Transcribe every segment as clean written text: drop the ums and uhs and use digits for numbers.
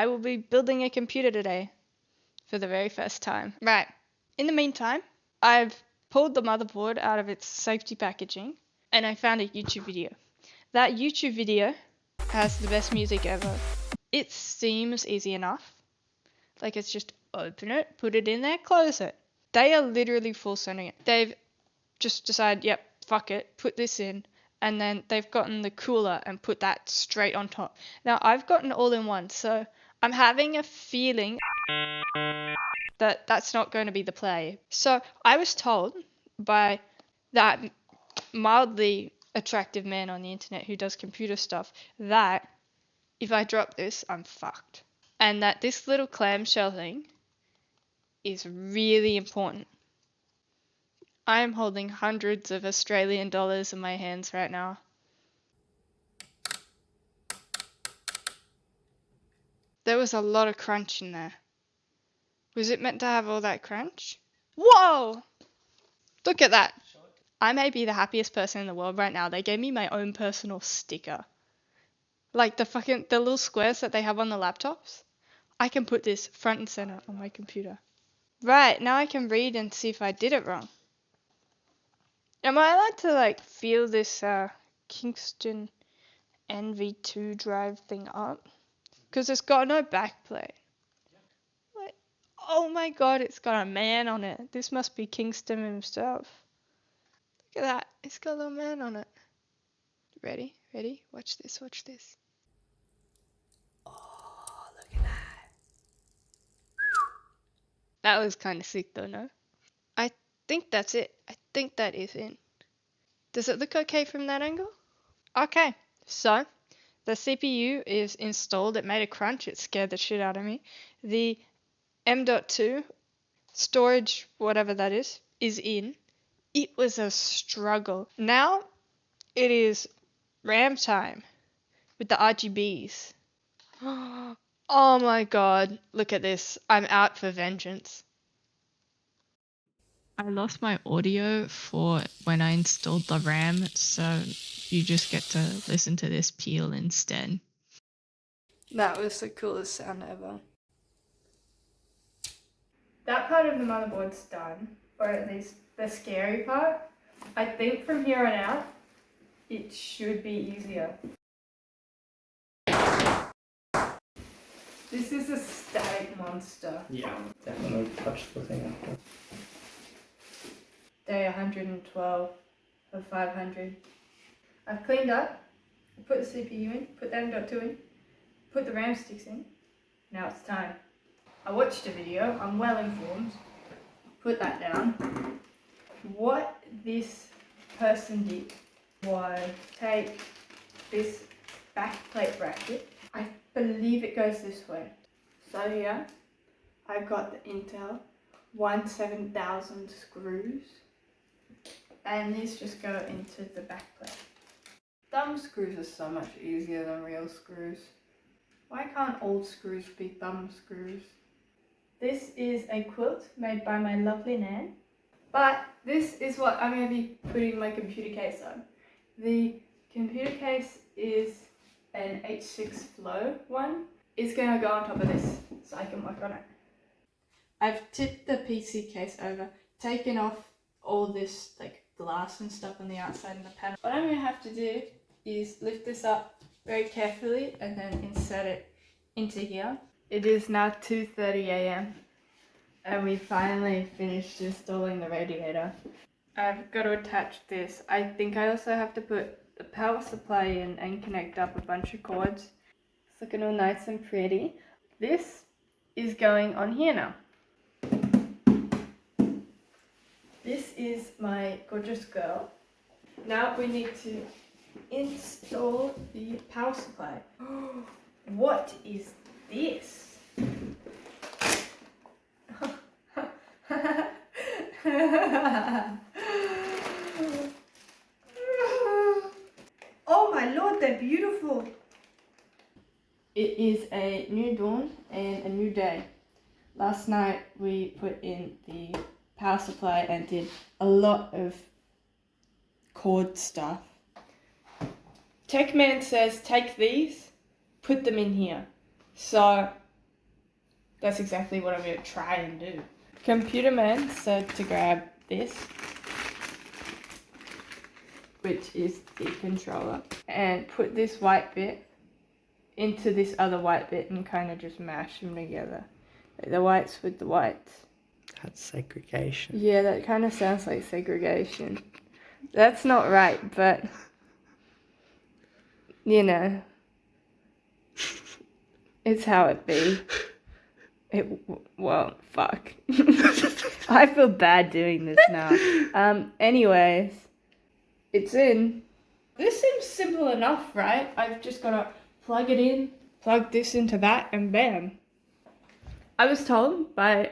I will be building a computer today for the very first time. Right. In the meantime, I've pulled the motherboard out of its safety packaging and I found a YouTube video. That YouTube video has the best music ever. It seems easy enough. Like it's just open it, put it in there, close it. They are literally full sending it. They've just decided, yep, fuck it, put this in. And then they've gotten the cooler and put that straight on top. Now I've gotten all in one, so I'm having a feeling that that's not going to be the play. So I was told by that mildly attractive man on the internet who does computer stuff that if I drop this, I'm fucked. And that this little clamshell thing is really important. I am holding hundreds of Australian dollars in my hands right now. There was a lot of crunch in there. Was it meant to have all that crunch? Whoa! Look at that. I may be the happiest person in the world right now. They gave me my own personal sticker. Like the little squares that they have on the laptops. I can put this front and center on my computer. Right, now I can read and see if I did it wrong. Am I allowed to like feel this Kingston NV2 drive thing up? Because it's got no backplate. Like, oh my god, it's got a man on it. This must be Kingston himself. Look at that, it's got a little man on it. Ready? Ready? Watch this, watch this. Oh, look at that. That was kind of sick though, no? I think that's it. I think that is in. Does it look okay from that angle? Okay, so the CPU is installed. It made a crunch. It scared the shit out of me. The M.2 storage, whatever that is in. It was a struggle. Now it is RAM time with the RGBs. Oh my god, look at this. I'm out for vengeance. I lost my audio for when I installed the RAM, so you just get to listen to this peel instead. That was the coolest sound ever. That part of the motherboard's done, or at least the scary part. I think from here on out, it should be easier. This is a static monster. Yeah, definitely touched the thing after. Day 112 of 500. I've cleaned up, put the CPU in, put the M.2 in, put the RAM sticks in. Now it's time. I watched a video, I'm well informed. Put that down. What this person did was take this backplate bracket. I believe it goes this way. So here, I've got the Intel 17000 screws. And these just go into the backplate. Thumb screws are so much easier than real screws. Why can't old screws be thumb screws? This is a quilt made by my lovely Nan. But this is what I'm going to be putting my computer case on. The computer case is an H6 Flow one. It's going to go on top of this so I can work on it. I've tipped the PC case over, taken off all this like glass and stuff on the outside of the panel. What I'm going to have to do is lift this up very carefully and then insert it into here. It is now 2:30 AM and we finally finished installing the radiator. I've got to attach this. I think I also have to put the power supply in and connect up a bunch of cords. It's looking all nice and pretty. This is going on here now. This is my gorgeous girl. Now we need to install the power supply. What is this? Oh my lord, they're beautiful. It is a new dawn and a new day. Last night we put in the power supply and did a lot of cord stuff. Techman says take these, put them in here. So that's exactly what I'm going to try and do. Computer man said to grab this, which is the controller, and put this white bit into this other white bit and kind of just mash them together. The whites with the whites. That's segregation. Yeah, that kind of sounds like segregation. That's not right, but you know, it's how it be. Well, fuck. I feel bad doing this now. Anyways, it's in. This seems simple enough, right? I've just got to plug it in, plug this into that, and bam. I was told by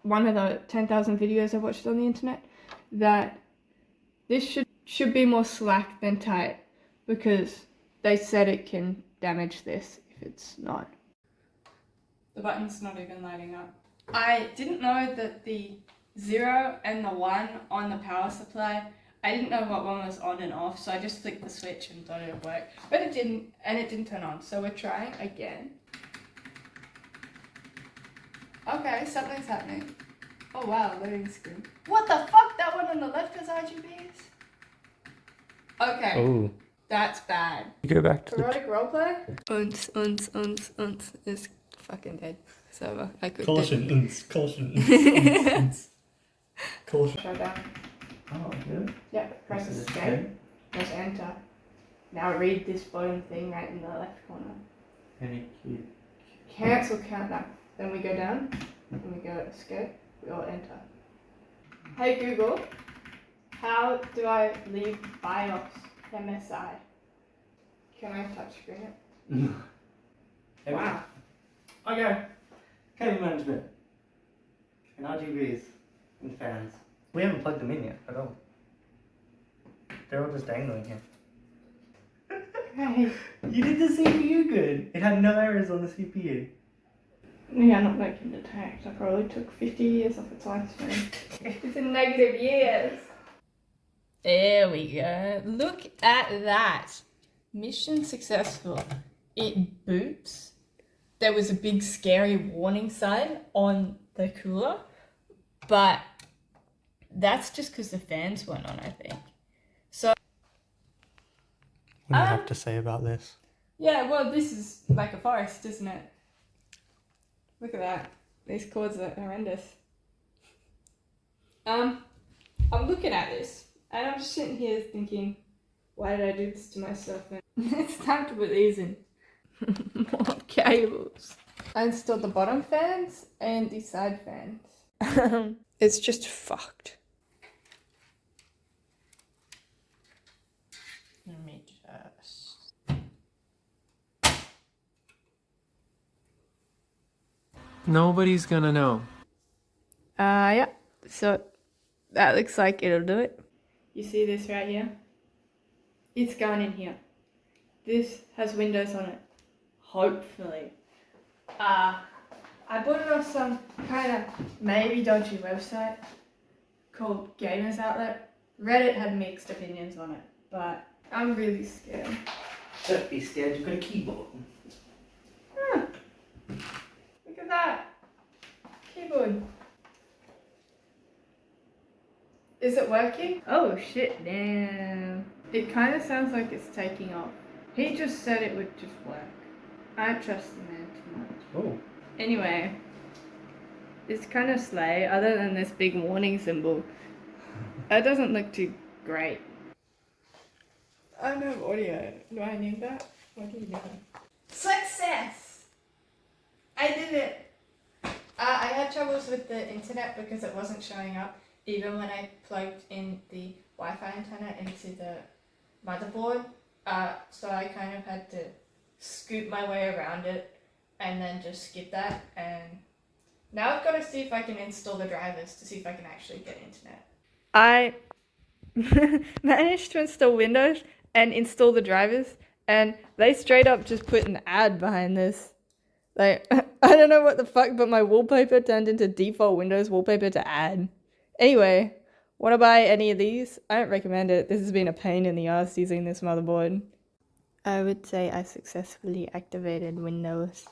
one of the 10,000 videos I watched on the internet that this should be more slack than tight, because they said it can damage this if it's not. The button's not even lighting up. I didn't know that the 0 and the 1 on the power supply, I didn't know what one was on and off, so I just flicked the switch and thought it would work. But it didn't, and it didn't turn on, so we're trying again. Okay, something's happening. Oh wow, loading screen. What the fuck? That one on the left has RGBs? Okay. Oh. That's bad. You go back to Erotic roleplay? Uns is fucking dead. So I could Caution. Caution. Shut down. Oh, really? Yeah, press escape. Press enter. Now read this bottom thing right in the left corner. Cancel countdown. Then we go down, and we go escape, we all enter. Hey Google, how do I leave BIOS MSI? Can I touchscreen it? Wow. Okay. Cable management. And RGBs. And fans. We haven't plugged them in yet at all. They're all just dangling here. Hey. You did the CPU good. It had no errors on the CPU. Yeah, not making detect. I probably took 50 years off its lifespan. It's in negative years. There we go. Look at that. Mission successful. It boops. There was a big scary warning sign on the cooler, but that's just because the fans weren't on, I think. So, what do you have to say about this? Yeah, well, this is like a forest, isn't it? Look at that. These cords are horrendous. I'm looking at this, and I'm just sitting here thinking, why did I do this to myself? And it's time to put these in. More cables. I installed the bottom fans and the side fans. It's just fucked. Let me just... Nobody's gonna know. Yeah. So that looks like it'll do it. You see this right here? It's going in here. This has Windows on it. Hopefully. I bought it off some kind of maybe dodgy website called Gamers Outlet. Reddit had mixed opinions on it, but I'm really scared. Don't be scared, you've got a keyboard. Huh. Look at that. Keyboard. Is it working? Oh shit, damn. It kind of sounds like it's taking off. He just said it would just work. I don't trust the man too much. Oh. Anyway, it's kind of slay, other than this big warning symbol. It doesn't look too great. I don't have audio. Do I need that? What do you need? Success! I did it! I had troubles with the internet because it wasn't showing up even when I plugged in the Wi-Fi antenna into the motherboard. So I kind of had to scoot my way around it and then just skip that, and now I've got to see if I can install the drivers to see if I can actually get internet. I managed to install Windows and install the drivers, and they straight up just put an ad behind this. Like, I don't know what the fuck, but my wallpaper turned into default Windows wallpaper to add. Anyway, want to buy any of these? I don't recommend it. This has been a pain in the ass using this motherboard. I would say I successfully activated Windows.